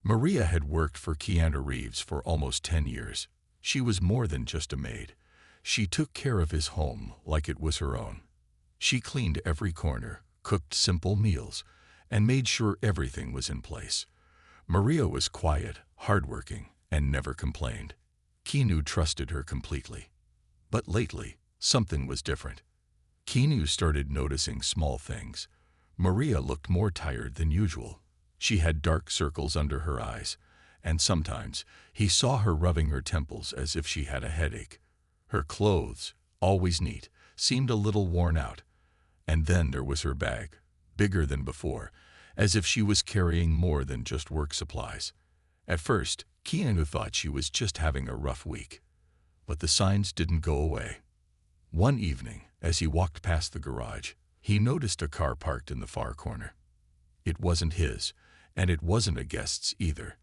Maria had worked for Keanu Reeves for almost 10 years. She was more than just a maid. She took care of his home like it was her own. She cleaned every corner, cooked simple meals, and made sure everything was in place. Maria was quiet, hardworking, and never complained. Keanu trusted her completely. But lately, something was different. Keanu started noticing small things. Maria looked more tired than usual. She had dark circles under her eyes, and sometimes he saw her rubbing her temples as if she had a headache. Her clothes, always neat, seemed a little worn out. And then there was her bag, bigger than before, as if she was carrying more than just work supplies. At first, Keanu thought she was just having a rough week. But the signs didn't go away. One evening, as he walked past the garage, he noticed a car parked in the far corner. It wasn't his, and it wasn't a guest's either.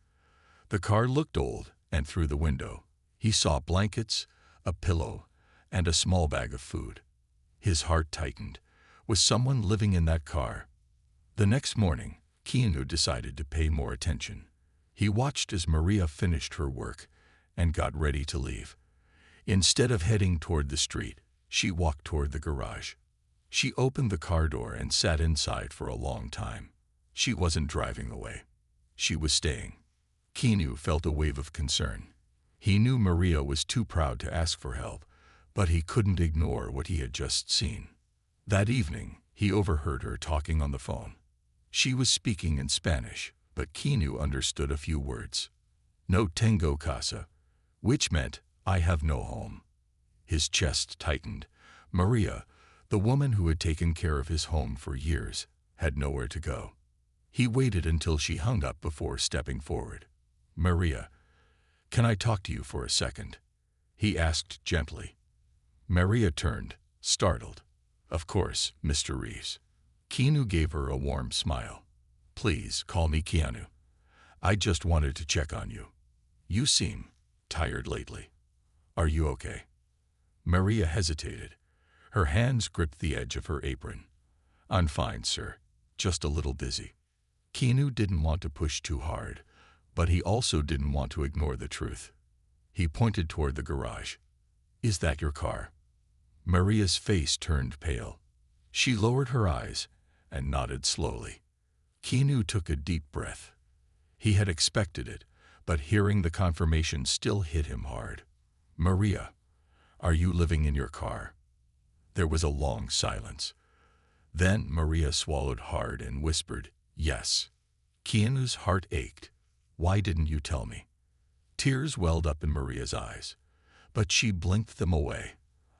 The car looked old, and through the window, he saw blankets, a pillow, and a small bag of food. His heart tightened. Was someone living in that car? The next morning, Keanu decided to pay more attention. He watched as Maria finished her work and got ready to leave. Instead of heading toward the street, she walked toward the garage. She opened the car door and sat inside for a long time. She wasn't driving away. She was staying. Keanu felt a wave of concern. He knew Maria was too proud to ask for help, but he couldn't ignore what he had just seen. That evening, he overheard her talking on the phone. She was speaking in Spanish, but Keanu understood a few words. No tengo casa, which meant, I have no home. His chest tightened. Maria, the woman who had taken care of his home for years, had nowhere to go. He waited until she hung up before stepping forward. Maria, can I talk to you for a second? He asked gently. Maria turned, startled. Of course, Mr. Reeves. Keanu gave her a warm smile. Please call me Keanu. I just wanted to check on you. You seem tired lately. Are you okay? Maria hesitated. Her hands gripped the edge of her apron. I'm fine, sir. Just a little busy. Keanu didn't want to push too hard, but he also didn't want to ignore the truth. He pointed toward the garage. Is that your car? Maria's face turned pale. She lowered her eyes and nodded slowly. Keanu took a deep breath. He had expected it, but hearing the confirmation still hit him hard. Maria, are you living in your car? There was a long silence. Then Maria swallowed hard and whispered, yes. Keanu's heart ached. Why didn't you tell me? Tears welled up in Maria's eyes, but she blinked them away.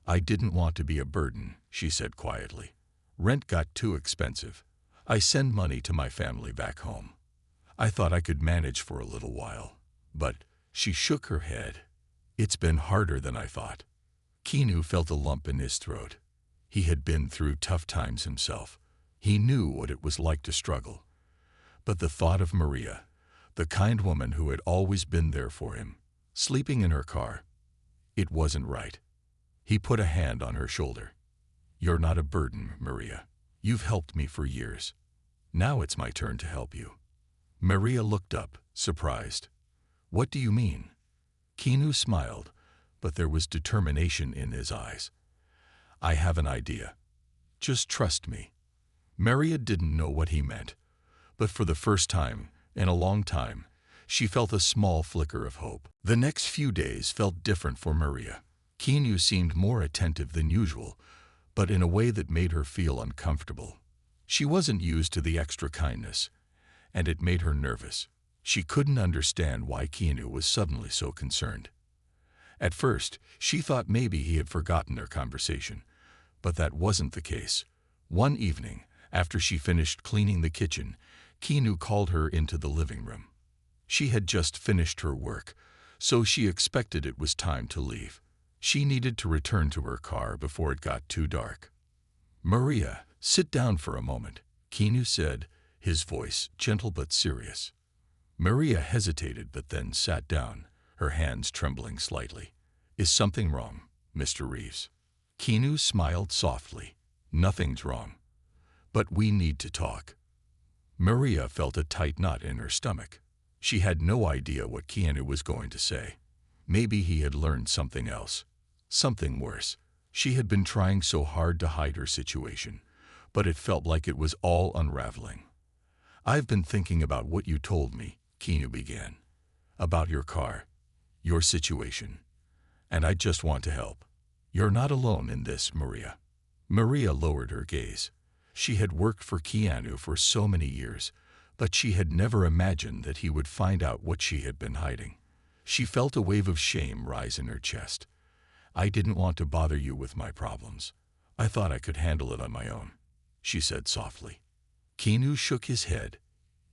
I didn't want to be a burden, she said quietly. Rent got too expensive. I send money to my family back home. I thought I could manage for a little while, but she shook her head. It's been harder than I thought. Keanu felt a lump in his throat. He had been through tough times himself. He knew what it was like to struggle. But the thought of Maria, the kind woman who had always been there for him, sleeping in her car, it wasn't right. He put a hand on her shoulder. You're not a burden, Maria. You've helped me for years. Now it's my turn to help you. Maria looked up, surprised. What do you mean? Keanu smiled, but there was determination in his eyes. I have an idea. Just trust me. Maria didn't know what he meant, but for the first time in a long time, she felt a small flicker of hope. The next few days felt different for Maria. Keanu seemed more attentive than usual, but in a way that made her feel uncomfortable. She wasn't used to the extra kindness, and it made her nervous. She couldn't understand why Keanu was suddenly so concerned. At first, she thought maybe he had forgotten their conversation, but that wasn't the case. One evening, after she finished cleaning the kitchen, Keanu called her into the living room. She had just finished her work, so she expected it was time to leave. She needed to return to her car before it got too dark. Maria, sit down for a moment, Keanu said, his voice gentle but serious. Maria hesitated but then sat down, her hands trembling slightly. Is something wrong, Mr. Reeves? Keanu smiled softly. Nothing's wrong. But we need to talk. Maria felt a tight knot in her stomach. She had no idea what Keanu was going to say. Maybe he had learned something else. Something worse. She had been trying so hard to hide her situation, but it felt like it was all unraveling. "I've been thinking about what you told me," Keanu began. "About your car, your situation. And I just want to help. You're not alone in this, Maria." Maria lowered her gaze. She had worked for Keanu for so many years, but she had never imagined that he would find out what she had been hiding. She felt a wave of shame rise in her chest. "I didn't want to bother you with my problems. I thought I could handle it on my own," she said softly. Keanu shook his head.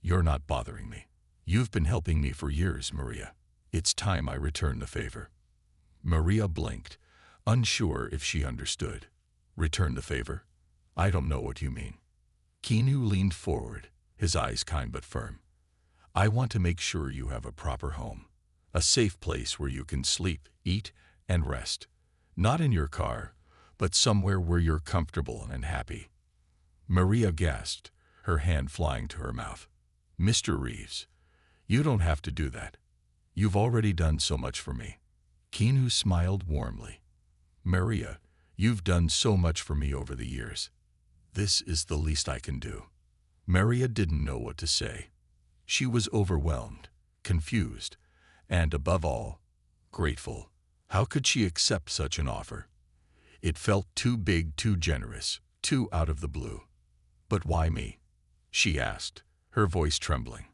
"You're not bothering me. You've been helping me for years, Maria. It's time I return the favor." Maria blinked, unsure if she understood. "Return the favor? I don't know what you mean." Keanu leaned forward, his eyes kind but firm. "I want to make sure you have a proper home, a safe place where you can sleep, eat, and rest. Not in your car, but somewhere where you're comfortable and happy." Maria gasped, her hand flying to her mouth. "Mr. Reeves, you don't have to do that. You've already done so much for me." Keanu smiled warmly. "Maria, you've done so much for me over the years. This is the least I can do." Maria didn't know what to say. She was overwhelmed, confused, and above all, grateful. How could she accept such an offer? It felt too big, too generous, too out of the blue. "But why me?" she asked, her voice trembling.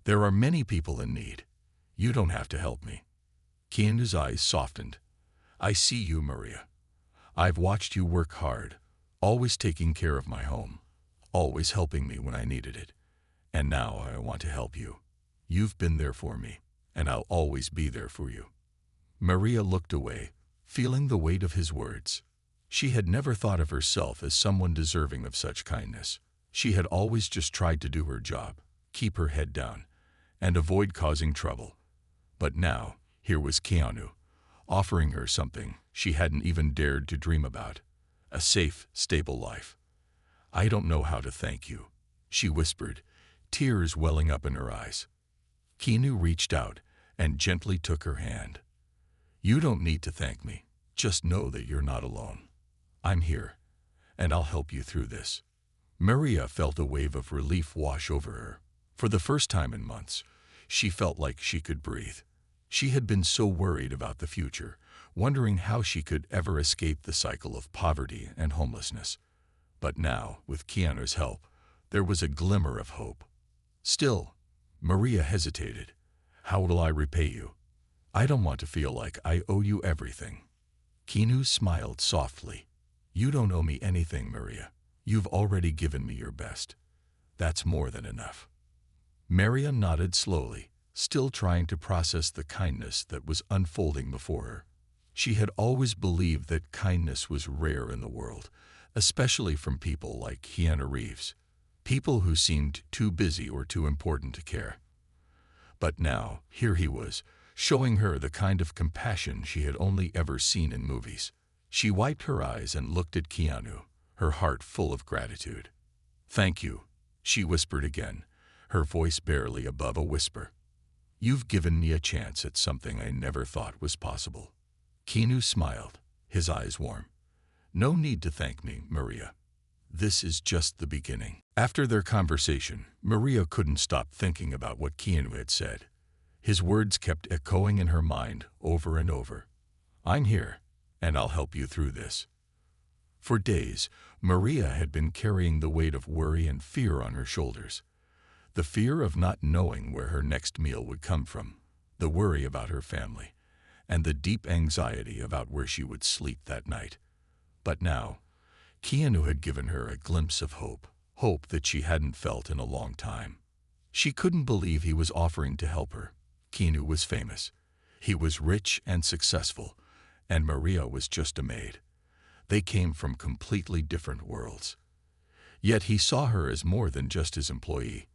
"There are many people in need. You don't have to help me." Keanu's eyes softened. "I see you, Maria. I've watched you work hard, always taking care of my home, always helping me when I needed it. And now I want to help you. You've been there for me, and I'll always be there for you." Maria looked away, feeling the weight of his words. She had never thought of herself as someone deserving of such kindness. She had always just tried to do her job, keep her head down, and avoid causing trouble. But now, here was Keanu, offering her something she hadn't even dared to dream about, a safe, stable life. "I don't know how to thank you," she whispered, tears welling up in her eyes. Keanu reached out and gently took her hand. "You don't need to thank me. Just know that you're not alone. I'm here, and I'll help you through this." Maria felt a wave of relief wash over her. For the first time in months, she felt like she could breathe. She had been so worried about the future, wondering how she could ever escape the cycle of poverty and homelessness. But now, with Keanu's help, there was a glimmer of hope. Still, Maria hesitated. "How will I repay you? I don't want to feel like I owe you everything." Keanu smiled softly. "You don't owe me anything, Maria. You've already given me your best. That's more than enough." Maria nodded slowly, still trying to process the kindness that was unfolding before her. She had always believed that kindness was rare in the world, especially from people like Keanu Reeves, people who seemed too busy or too important to care. But now, here he was, showing her the kind of compassion she had only ever seen in movies. She wiped her eyes and looked at Keanu, her heart full of gratitude. "Thank you," she whispered again, her voice barely above a whisper. "You've given me a chance at something I never thought was possible." Keanu smiled, his eyes warm. "No need to thank me, Maria. This is just the beginning." After their conversation, Maria couldn't stop thinking about what Keanu had said. His words kept echoing in her mind over and over. "I'm here, and I'll help you through this." For days, Maria had been carrying the weight of worry and fear on her shoulders. The fear of not knowing where her next meal would come from, the worry about her family, and the deep anxiety about where she would sleep that night. But now, Keanu had given her a glimpse of hope, hope that she hadn't felt in a long time. She couldn't believe he was offering to help her. Keanu was famous. He was rich and successful, and Maria was just a maid. They came from completely different worlds. Yet he saw her as more than just his employee.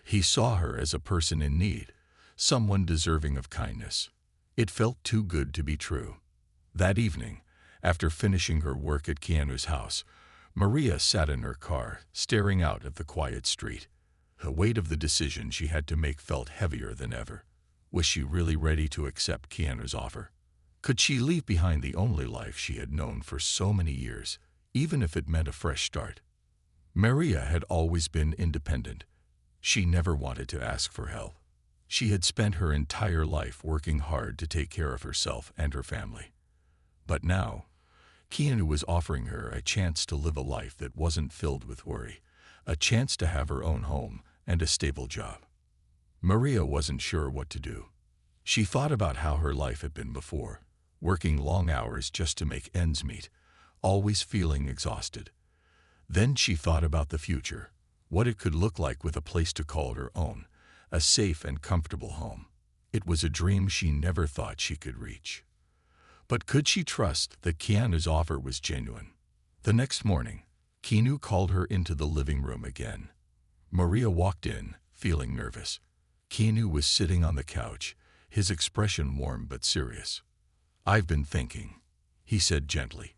He saw her as a person in need, someone deserving of kindness. It felt too good to be true. That evening, after finishing her work at Keanu's house, Maria sat in her car, staring out at the quiet street. The weight of the decision she had to make felt heavier than ever. Was she really ready to accept Keanu's offer? Could she leave behind the only life she had known for so many years, even if it meant a fresh start? Maria had always been independent. She never wanted to ask for help. She had spent her entire life working hard to take care of herself and her family. But now, Keanu was offering her a chance to live a life that wasn't filled with worry, a chance to have her own home and a stable job. Maria wasn't sure what to do. She thought about how her life had been before, working long hours just to make ends meet, always feeling exhausted. Then she thought about the future, what it could look like with a place to call her own, a safe and comfortable home. It was a dream she never thought she could reach. But could she trust that Keanu's offer was genuine? The next morning, Keanu called her into the living room again. Maria walked in, feeling nervous. Keanu was sitting on the couch, his expression warm but serious. "I've been thinking," he said gently.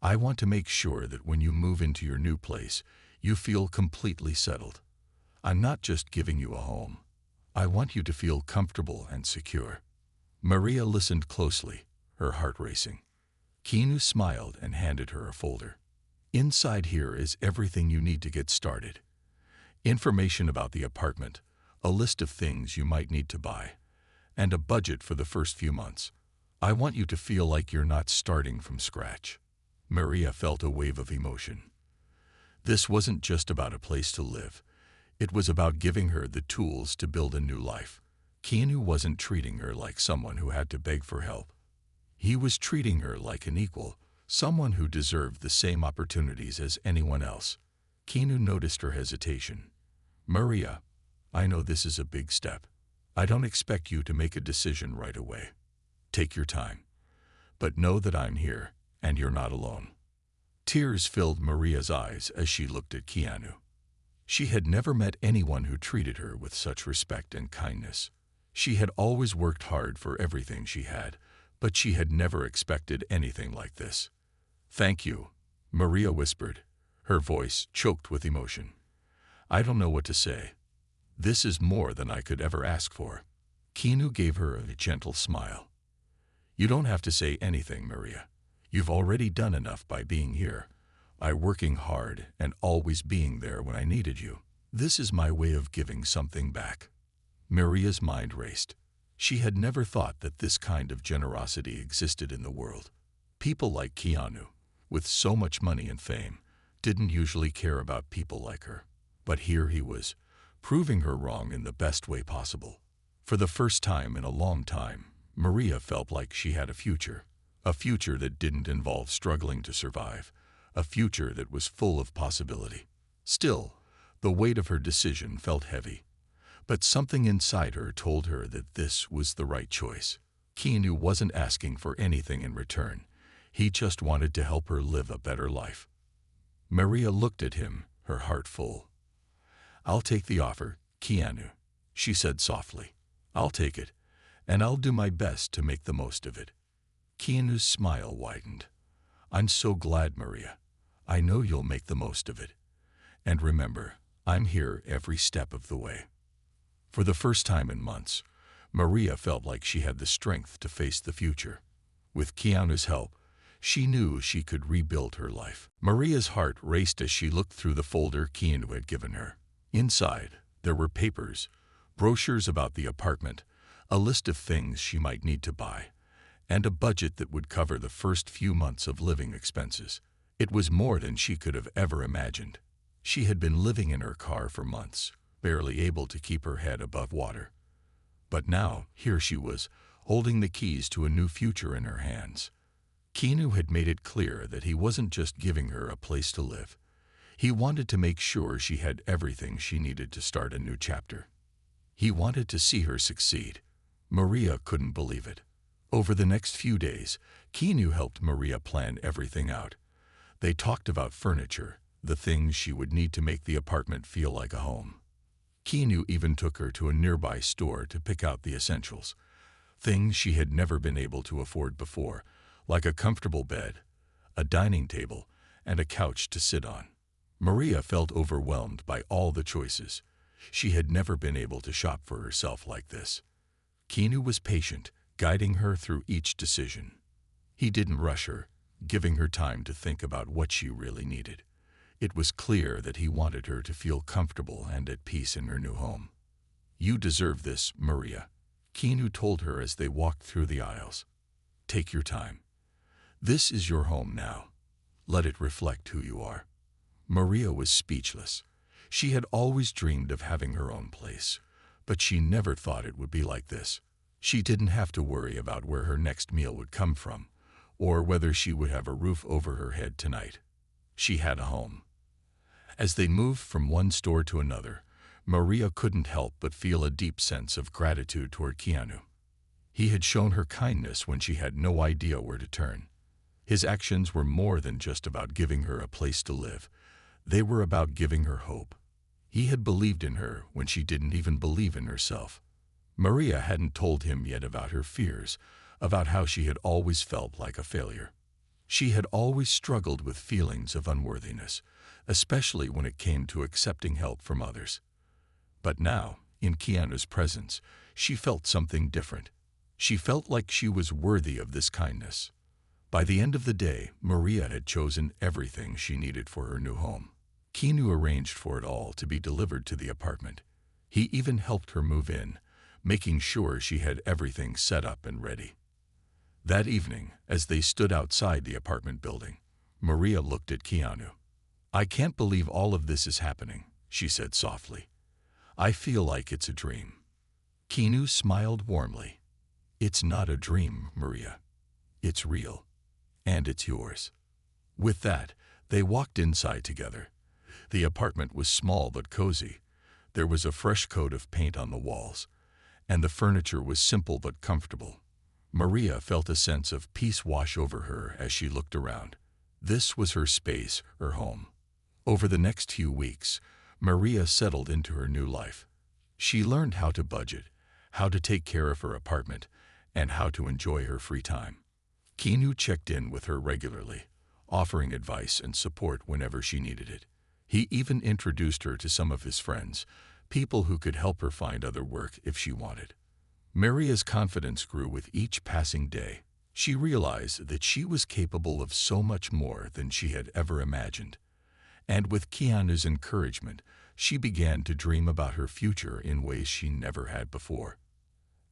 "I want to make sure that when you move into your new place, you feel completely settled. I'm not just giving you a home. I want you to feel comfortable and secure." Maria listened closely, her heart racing. Keanu smiled and handed her a folder. "Inside here is everything you need to get started. Information about the apartment, a list of things you might need to buy, and a budget for the first few months. I want you to feel like you're not starting from scratch." Maria felt a wave of emotion. This wasn't just about a place to live. It was about giving her the tools to build a new life. Keanu wasn't treating her like someone who had to beg for help. He was treating her like an equal, someone who deserved the same opportunities as anyone else. Keanu noticed her hesitation. "Maria, I know this is a big step. I don't expect you to make a decision right away. Take your time. But know that I'm here, and you're not alone." Tears filled Maria's eyes as she looked at Keanu. She had never met anyone who treated her with such respect and kindness. She had always worked hard for everything she had, but she had never expected anything like this. "Thank you," Maria whispered, her voice choked with emotion. "I don't know what to say. This is more than I could ever ask for." Keanu gave her a gentle smile. "You don't have to say anything, Maria. You've already done enough by being here, by working hard and always being there when I needed you. This is my way of giving something back." Maria's mind raced. She had never thought that this kind of generosity existed in the world. People like Keanu, with so much money and fame, didn't usually care about people like her. But here he was, proving her wrong in the best way possible. For the first time in a long time, Maria felt like she had a future that didn't involve struggling to survive, a future that was full of possibility. Still, the weight of her decision felt heavy. But something inside her told her that this was the right choice. Keanu wasn't asking for anything in return. He just wanted to help her live a better life. Maria looked at him, her heart full. "I'll take the offer, Keanu," she said softly. "I'll take it, and I'll do my best to make the most of it." Keanu's smile widened. "I'm so glad, Maria. I know you'll make the most of it. And remember, I'm here every step of the way." For the first time in months, Maria felt like she had the strength to face the future. With Keanu's help, she knew she could rebuild her life. Maria's heart raced as she looked through the folder Keanu had given her. Inside, there were papers, brochures about the apartment, a list of things she might need to buy, and a budget that would cover the first few months of living expenses. It was more than she could have ever imagined. She had been living in her car for months, barely able to keep her head above water. But now, here she was, holding the keys to a new future in her hands. Keanu had made it clear that he wasn't just giving her a place to live. He wanted to make sure she had everything she needed to start a new chapter. He wanted to see her succeed. Maria couldn't believe it. Over the next few days, Keanu helped Maria plan everything out. They talked about furniture, the things she would need to make the apartment feel like a home. Keanu even took her to a nearby store to pick out the essentials, things she had never been able to afford before, like a comfortable bed, a dining table, and a couch to sit on. Maria felt overwhelmed by all the choices. She had never been able to shop for herself like this. Keanu was patient, guiding her through each decision. He didn't rush her, giving her time to think about what she really needed. It was clear that he wanted her to feel comfortable and at peace in her new home. "You deserve this, Maria," Keanu told her as they walked through the aisles. "Take your time. This is your home now. Let it reflect who you are." Maria was speechless. She had always dreamed of having her own place, but she never thought it would be like this. She didn't have to worry about where her next meal would come from, or whether she would have a roof over her head tonight. She had a home. As they moved from one store to another, Maria couldn't help but feel a deep sense of gratitude toward Keanu. He had shown her kindness when she had no idea where to turn. His actions were more than just about giving her a place to live. They were about giving her hope. He had believed in her when she didn't even believe in herself. Maria hadn't told him yet about her fears, about how she had always felt like a failure. She had always struggled with feelings of unworthiness, especially when it came to accepting help from others. But now, in Keanu's presence, she felt something different. She felt like she was worthy of this kindness. By the end of the day, Maria had chosen everything she needed for her new home. Keanu arranged for it all to be delivered to the apartment. He even helped her move in, making sure she had everything set up and ready. That evening, as they stood outside the apartment building, Maria looked at Keanu. "I can't believe all of this is happening," she said softly. "I feel like it's a dream." Keanu smiled warmly. "It's not a dream, Maria. It's real. And it's yours." With that, they walked inside together. The apartment was small but cozy. There was a fresh coat of paint on the walls, and the furniture was simple but comfortable. Maria felt a sense of peace wash over her as she looked around. This was her space, her home. Over the next few weeks, Maria settled into her new life. She learned how to budget, how to take care of her apartment, and how to enjoy her free time. Keanu checked in with her regularly, offering advice and support whenever she needed it. He even introduced her to some of his friends, people who could help her find other work if she wanted. Maria's confidence grew with each passing day. She realized that she was capable of so much more than she had ever imagined. And with Keanu's encouragement, she began to dream about her future in ways she never had before.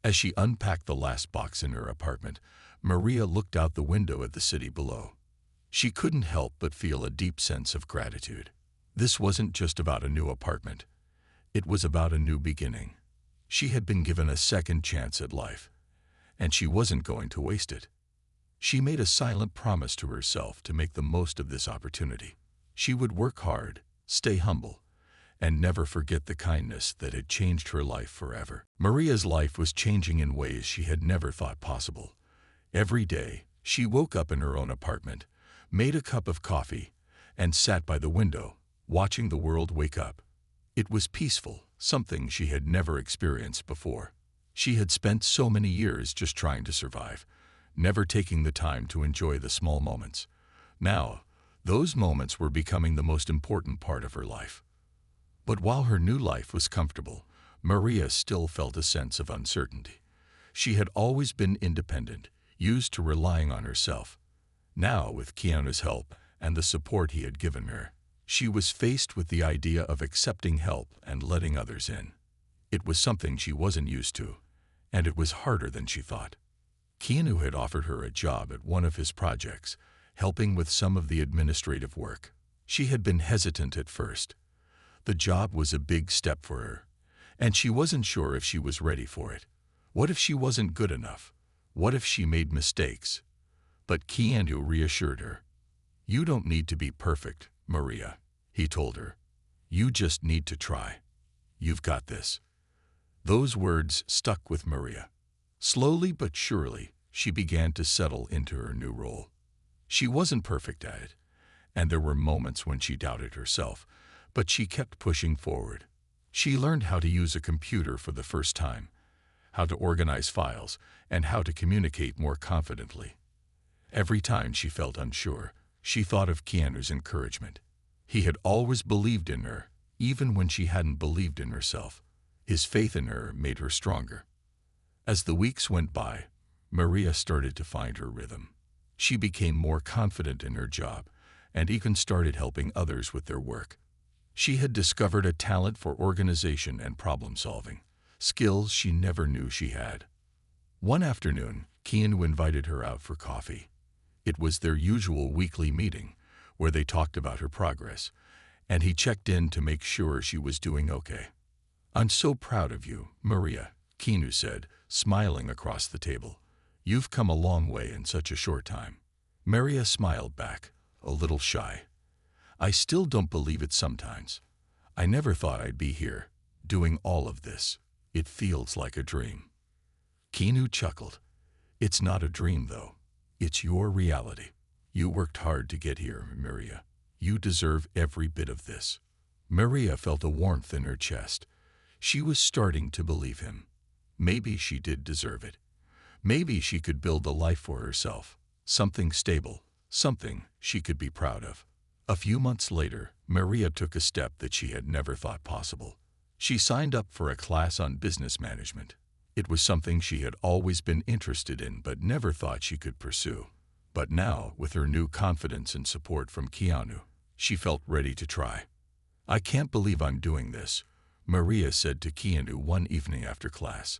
As she unpacked the last box in her apartment, Maria looked out the window at the city below. She couldn't help but feel a deep sense of gratitude. This wasn't just about a new apartment. It was about a new beginning. She had been given a second chance at life, and she wasn't going to waste it. She made a silent promise to herself to make the most of this opportunity. She would work hard, stay humble, and never forget the kindness that had changed her life forever. Maria's life was changing in ways she had never thought possible. Every day, she woke up in her own apartment, made a cup of coffee, and sat by the window, watching the world wake up. It was peaceful, something she had never experienced before. She had spent so many years just trying to survive, never taking the time to enjoy the small moments. Now, those moments were becoming the most important part of her life. But while her new life was comfortable, Maria still felt a sense of uncertainty. She had always been independent, used to relying on herself. Now, with Keanu's help and the support he had given her, she was faced with the idea of accepting help and letting others in. It was something she wasn't used to, and it was harder than she thought. Keanu had offered her a job at one of his projects, helping with some of the administrative work. She had been hesitant at first. The job was a big step for her, and she wasn't sure if she was ready for it. What if she wasn't good enough? What if she made mistakes? But Keanu reassured her. "You don't need to be perfect, Maria," he told her. "You just need to try. You've got this." Those words stuck with Maria. Slowly but surely, she began to settle into her new role. She wasn't perfect at it, and there were moments when she doubted herself, but she kept pushing forward. She learned how to use a computer for the first time, how to organize files, and how to communicate more confidently. Every time she felt unsure, she thought of Keanu's encouragement. He had always believed in her, even when she hadn't believed in herself. His faith in her made her stronger. As the weeks went by, Maria started to find her rhythm. She became more confident in her job and even started helping others with their work. She had discovered a talent for organization and problem solving, skills she never knew she had. One afternoon, Keanu invited her out for coffee. It was their usual weekly meeting, where they talked about her progress, and he checked in to make sure she was doing okay. "I'm so proud of you, Maria," Keanu said, smiling across the table. "You've come a long way in such a short time." Maria smiled back, a little shy. "I still don't believe it sometimes. I never thought I'd be here, doing all of this. It feels like a dream." Keanu chuckled. "It's not a dream, though. It's your reality. You worked hard to get here, Maria. You deserve every bit of this." Maria felt a warmth in her chest. She was starting to believe him. Maybe she did deserve it. Maybe she could build a life for herself, something stable, something she could be proud of. A few months later, Maria took a step that she had never thought possible. She signed up for a class on business management. It was something she had always been interested in but never thought she could pursue. But now, with her new confidence and support from Keanu, she felt ready to try. "I can't believe I'm doing this," Maria said to Keanu one evening after class.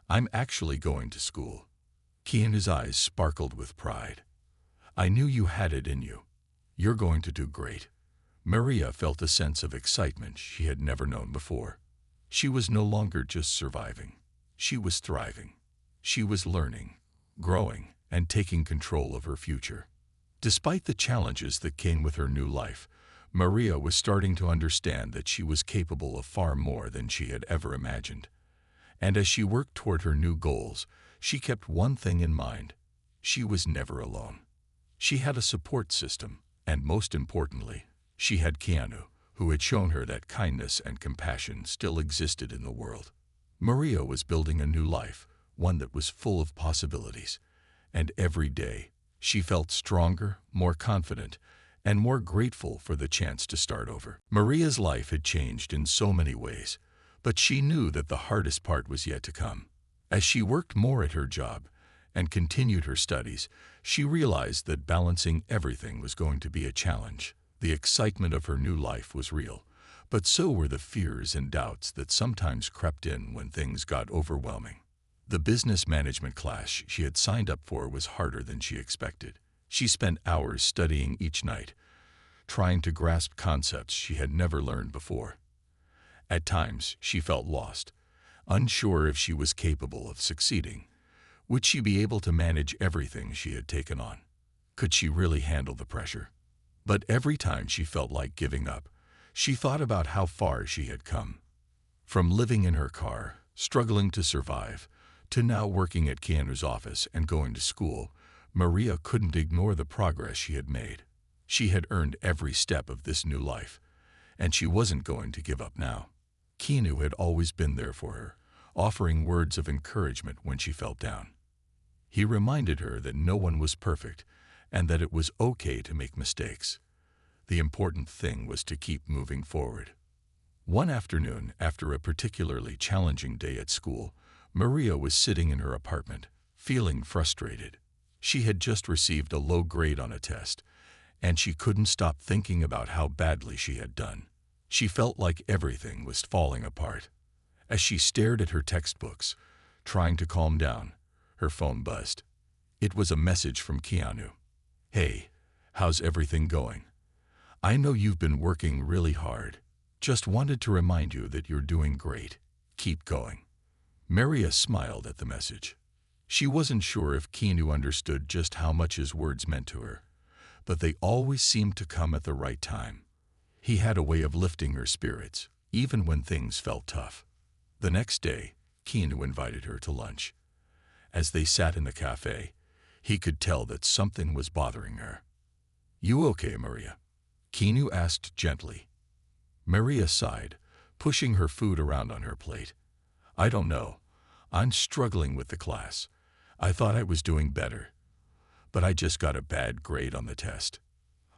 "I'm actually going to school." Keanu's eyes sparkled with pride. "I knew you had it in you. You're going to do great." Maria felt a sense of excitement she had never known before. She was no longer just surviving. She was thriving. She was learning, growing, and taking control of her future. Despite the challenges that came with her new life, Maria was starting to understand that she was capable of far more than she had ever imagined. And as she worked toward her new goals, she kept one thing in mind: she was never alone. She had a support system, and most importantly, she had Keanu, who had shown her that kindness and compassion still existed in the world. Maria was building a new life, one that was full of possibilities, and every day she felt stronger, more confident, and more grateful for the chance to start over. Maria's life had changed in so many ways, but she knew that the hardest part was yet to come. As she worked more at her job and continued her studies, she realized that balancing everything was going to be a challenge. The excitement of her new life was real, but so were the fears and doubts that sometimes crept in when things got overwhelming. The business management class she had signed up for was harder than she expected. She spent hours studying each night, trying to grasp concepts she had never learned before. At times, she felt lost, unsure if she was capable of succeeding. Would she be able to manage everything she had taken on? Could she really handle the pressure? But every time she felt like giving up, she thought about how far she had come. From living in her car, struggling to survive, to now working at Keanu's office and going to school, Maria couldn't ignore the progress she had made. She had earned every step of this new life, and she wasn't going to give up now. Keanu had always been there for her, offering words of encouragement when she felt down. He reminded her that no one was perfect and that it was okay to make mistakes. The important thing was to keep moving forward. One afternoon, after a particularly challenging day at school, Maria was sitting in her apartment, feeling frustrated. She had just received a low grade on a test, and she couldn't stop thinking about how badly she had done. She felt like everything was falling apart. As she stared at her textbooks, trying to calm down, her phone buzzed. It was a message from Keanu. "Hey, how's everything going? I know you've been working really hard. Just wanted to remind you that you're doing great. Keep going." Maria smiled at the message. She wasn't sure if Keanu understood just how much his words meant to her, but they always seemed to come at the right time. He had a way of lifting her spirits, even when things felt tough. The next day, Keanu invited her to lunch. As they sat in the cafe, he could tell that something was bothering her. "You okay, Maria?" Keanu asked gently. Maria sighed, pushing her food around on her plate. "I don't know. I'm struggling with the class. I thought I was doing better, but I just got a bad grade on the test.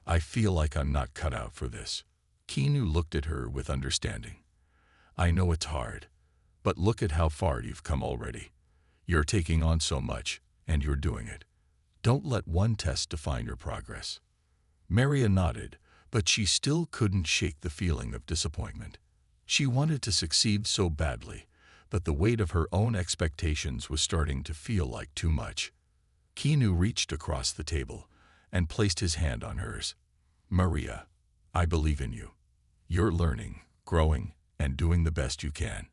I feel like I'm not cut out for this." Keanu looked at her with understanding. I know it's hard, but look at how far you've come already. You're taking on so much, and you're doing it. Don't let one test define your progress. Maria nodded, but she still couldn't shake the feeling of disappointment. She wanted to succeed so badly, but the weight of her own expectations was starting to feel like too much. Keanu reached across the table and placed his hand on hers. Maria, I believe in you. You're learning, growing, and doing the best you can.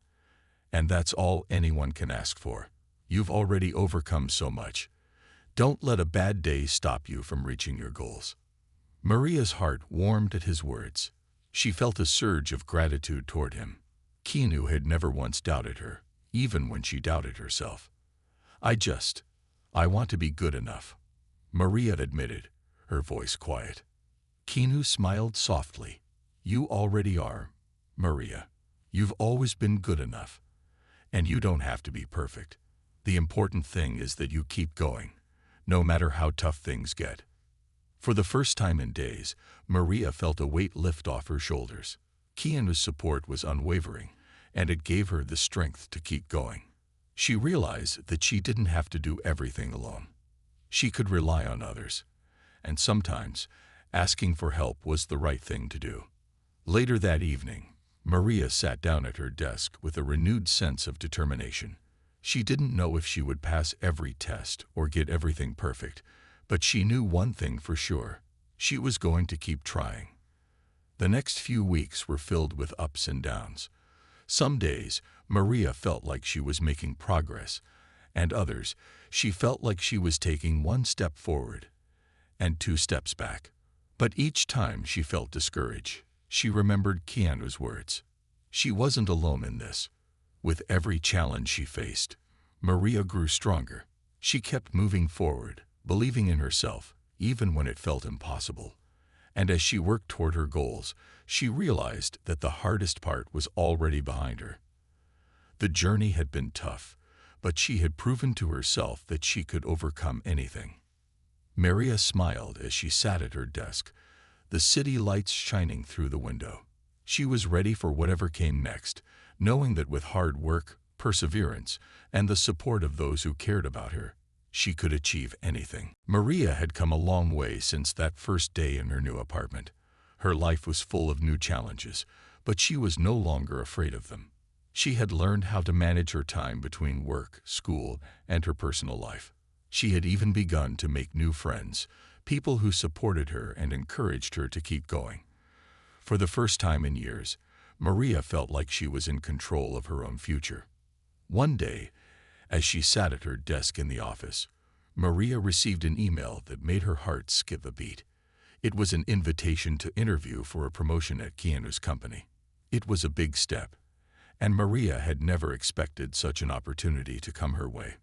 And that's all anyone can ask for. You've already overcome so much. Don't let a bad day stop you from reaching your goals. Maria's heart warmed at his words. She felt a surge of gratitude toward him. Keanu had never once doubted her, even when she doubted herself. I want to be good enough, Maria admitted, her voice quiet. Keanu smiled softly. You already are, Maria. You've always been good enough. And you don't have to be perfect. The important thing is that you keep going, no matter how tough things get. For the first time in days, Maria felt a weight lift off her shoulders. Keanu's support was unwavering, and it gave her the strength to keep going. She realized that she didn't have to do everything alone. She could rely on others, and sometimes asking for help was the right thing to do. Later that evening, Maria sat down at her desk with a renewed sense of determination. She didn't know if she would pass every test or get everything perfect, but she knew one thing for sure. She was going to keep trying. The next few weeks were filled with ups and downs. Some days, Maria felt like she was making progress, and others, she felt like she was taking one step forward and two steps back. But each time she felt discouraged, she remembered Keanu's words. She wasn't alone in this. With every challenge she faced, Maria grew stronger. She kept moving forward, believing in herself, even when it felt impossible. And as she worked toward her goals, she realized that the hardest part was already behind her. The journey had been tough, but she had proven to herself that she could overcome anything. Maria smiled as she sat at her desk, the city lights shining through the window. She was ready for whatever came next, knowing that with hard work, perseverance, and the support of those who cared about her, she could achieve anything. Maria had come a long way since that first day in her new apartment. Her life was full of new challenges, but she was no longer afraid of them. She had learned how to manage her time between work, school, and her personal life. She had even begun to make new friends, people who supported her and encouraged her to keep going. For the first time in years, Maria felt like she was in control of her own future. One day, as she sat at her desk in the office, Maria received an email that made her heart skip a beat. It was an invitation to interview for a promotion at Keanu's company. It was a big step, and Maria had never expected such an opportunity to come her way.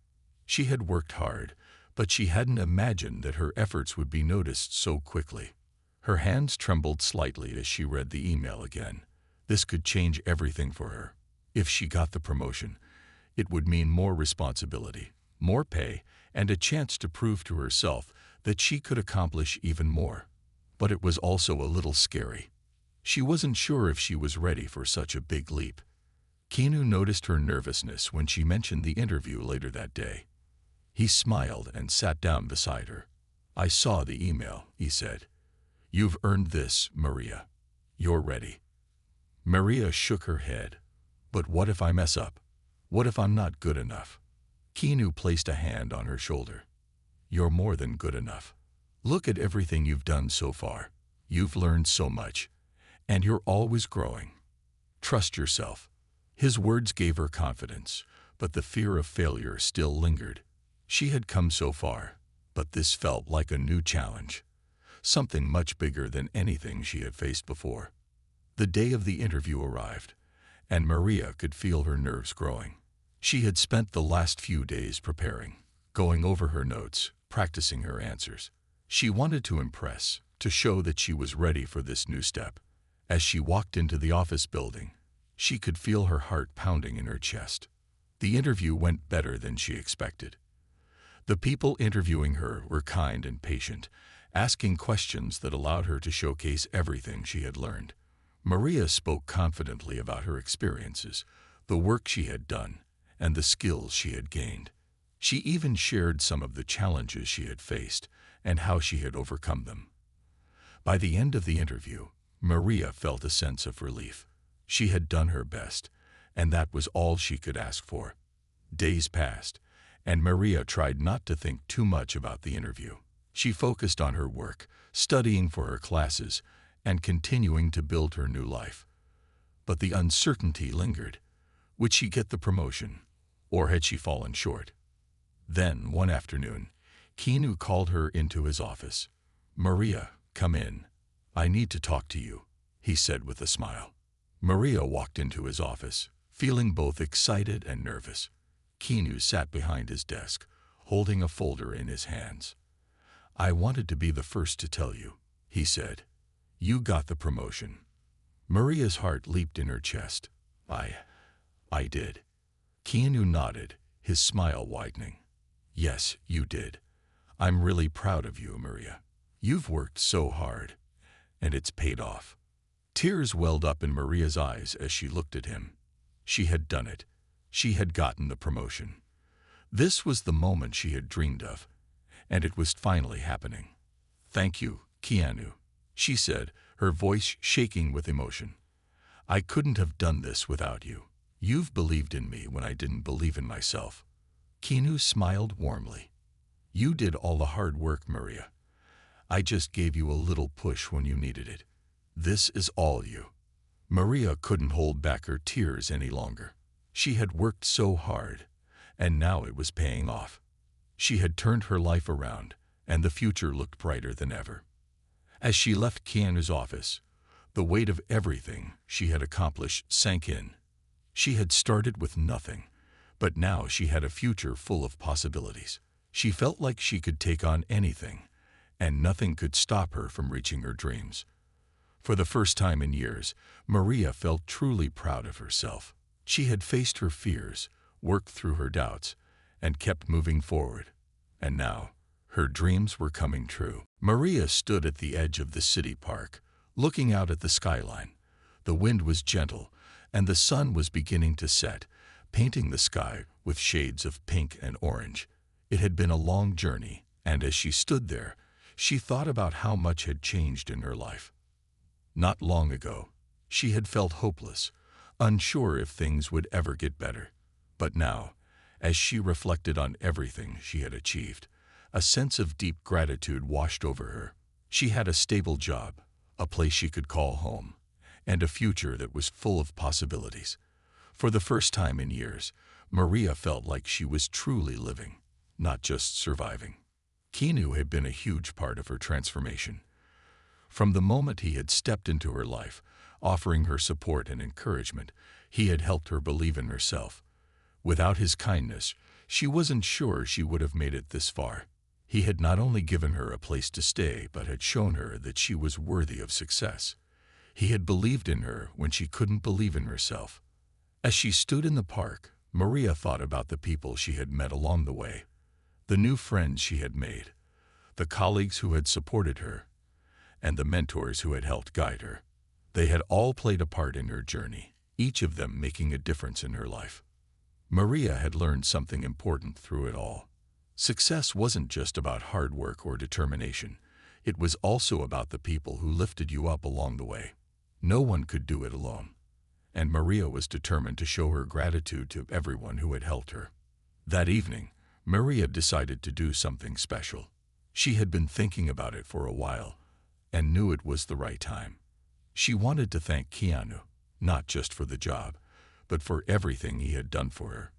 She had worked hard, but she hadn't imagined that her efforts would be noticed so quickly. Her hands trembled slightly as she read the email again. This could change everything for her. If she got the promotion, it would mean more responsibility, more pay, and a chance to prove to herself that she could accomplish even more. But it was also a little scary. She wasn't sure if she was ready for such a big leap. Keanu noticed her nervousness when she mentioned the interview later that day. He smiled and sat down beside her. I saw the email, he said. You've earned this, Maria. You're ready. Maria shook her head. But what if I mess up? What if I'm not good enough? Keanu placed a hand on her shoulder. You're more than good enough. Look at everything you've done so far. You've learned so much, and you're always growing. Trust yourself. His words gave her confidence, but the fear of failure still lingered. She had come so far, but this felt like a new challenge, something much bigger than anything she had faced before. The day of the interview arrived, and Maria could feel her nerves growing. She had spent the last few days preparing, going over her notes, practicing her answers. She wanted to impress, to show that she was ready for this new step. As she walked into the office building, she could feel her heart pounding in her chest. The interview went better than she expected. The people interviewing her were kind and patient, asking questions that allowed her to showcase everything she had learned. Maria spoke confidently about her experiences, the work she had done, and the skills she had gained. She even shared some of the challenges she had faced and how she had overcome them. By the end of the interview, Maria felt a sense of relief. She had done her best, and that was all she could ask for. Days passed, and Maria tried not to think too much about the interview. She focused on her work, studying for her classes, and continuing to build her new life. But the uncertainty lingered. Would she get the promotion, or had she fallen short? Then, one afternoon, Keanu called her into his office. "Maria, come in. I need to talk to you," he said with a smile. Maria walked into his office, feeling both excited and nervous. Keanu sat behind his desk, holding a folder in his hands. "I wanted to be the first to tell you," he said. "You got the promotion." Maria's heart leaped in her chest. I did." Keanu nodded, his smile widening. "Yes, you did. I'm really proud of you, Maria. You've worked so hard, and it's paid off." Tears welled up in Maria's eyes as she looked at him. She had done it. She had gotten the promotion. This was the moment she had dreamed of, and it was finally happening. "Thank you, Keanu," she said, her voice shaking with emotion. "I couldn't have done this without you. You've believed in me when I didn't believe in myself." Keanu smiled warmly. "You did all the hard work, Maria. I just gave you a little push when you needed it. This is all you." Maria couldn't hold back her tears any longer. She had worked so hard, and now it was paying off. She had turned her life around, and the future looked brighter than ever. As she left Keanu's office, the weight of everything she had accomplished sank in. She had started with nothing, but now she had a future full of possibilities. She felt like she could take on anything, and nothing could stop her from reaching her dreams. For the first time in years, Maria felt truly proud of herself. She had faced her fears, worked through her doubts, and kept moving forward. And now, her dreams were coming true. Maria stood at the edge of the city park, looking out at the skyline. The wind was gentle, and the sun was beginning to set, painting the sky with shades of pink and orange. It had been a long journey, and as she stood there, she thought about how much had changed in her life. Not long ago, she had felt hopeless, unsure if things would ever get better. But now, as she reflected on everything she had achieved, a sense of deep gratitude washed over her. She had a stable job, a place she could call home, and a future that was full of possibilities. For the first time in years, Maria felt like she was truly living, not just surviving. Keanu had been a huge part of her transformation. From the moment he had stepped into her life, offering her support and encouragement, he had helped her believe in herself. Without his kindness, she wasn't sure she would have made it this far. He had not only given her a place to stay, but had shown her that she was worthy of success. He had believed in her when she couldn't believe in herself. As she stood in the park, Maria thought about the people she had met along the way, the new friends she had made, the colleagues who had supported her, and the mentors who had helped guide her. They had all played a part in her journey, each of them making a difference in her life. Maria had learned something important through it all. Success wasn't just about hard work or determination. It was also about the people who lifted you up along the way. No one could do it alone, and Maria was determined to show her gratitude to everyone who had helped her. That evening, Maria decided to do something special. She had been thinking about it for a while, and knew it was the right time. She wanted to thank Keanu, not just for the job, but for everything he had done for her.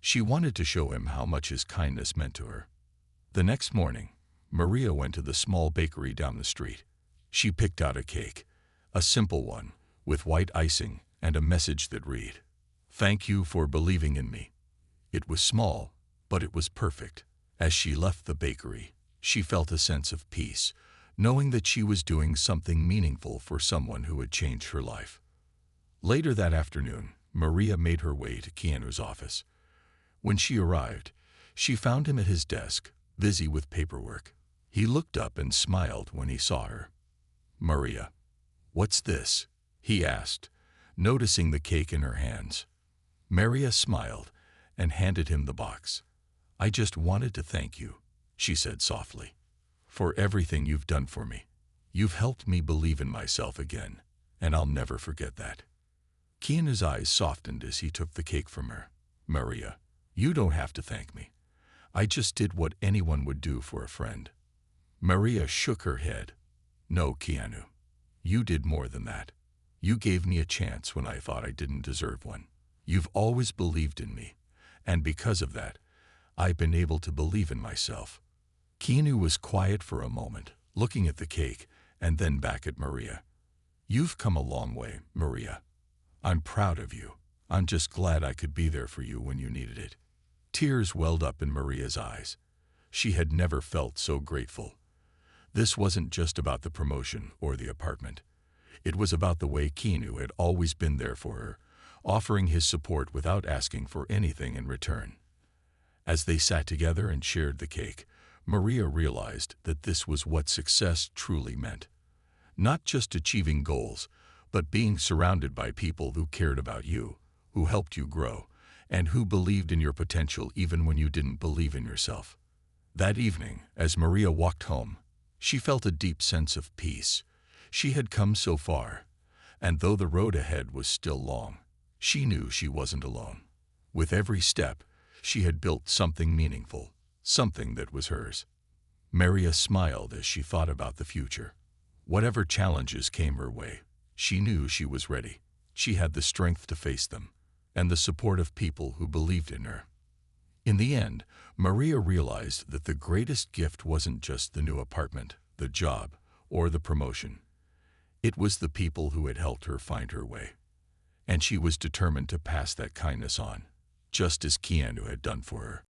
She wanted to show him how much his kindness meant to her. The next morning, Maria went to the small bakery down the street. She picked out a cake, a simple one, with white icing and a message that read, "Thank you for believing in me." It was small, but it was perfect. As she left the bakery, she felt a sense of peace, knowing that she was doing something meaningful for someone who had changed her life. Later that afternoon, Maria made her way to Keanu's office. When she arrived, she found him at his desk, busy with paperwork. He looked up and smiled when he saw her. "Maria, what's this?" he asked, noticing the cake in her hands. Maria smiled and handed him the box. "I just wanted to thank you," she said softly, "for everything you've done for me. You've helped me believe in myself again, and I'll never forget that." Keanu's eyes softened as he took the cake from her. "Maria, you don't have to thank me. I just did what anyone would do for a friend." Maria shook her head. "No, Keanu. You did more than that. You gave me a chance when I thought I didn't deserve one. You've always believed in me, and because of that, I've been able to believe in myself." Keanu was quiet for a moment, looking at the cake and then back at Maria. "You've come a long way, Maria. I'm proud of you. I'm just glad I could be there for you when you needed it." Tears welled up in Maria's eyes. She had never felt so grateful. This wasn't just about the promotion or the apartment. It was about the way Keanu had always been there for her, offering his support without asking for anything in return. As they sat together and shared the cake, Maria realized that this was what success truly meant. Not just achieving goals, but being surrounded by people who cared about you, who helped you grow, and who believed in your potential even when you didn't believe in yourself. That evening, as Maria walked home, she felt a deep sense of peace. She had come so far, and though the road ahead was still long, she knew she wasn't alone. With every step, she had built something meaningful, something that was hers. Maria smiled as she thought about the future. Whatever challenges came her way, she knew she was ready. She had the strength to face them, and the support of people who believed in her. In the end, Maria realized that the greatest gift wasn't just the new apartment, the job, or the promotion. It was the people who had helped her find her way. And she was determined to pass that kindness on, just as Keanu had done for her.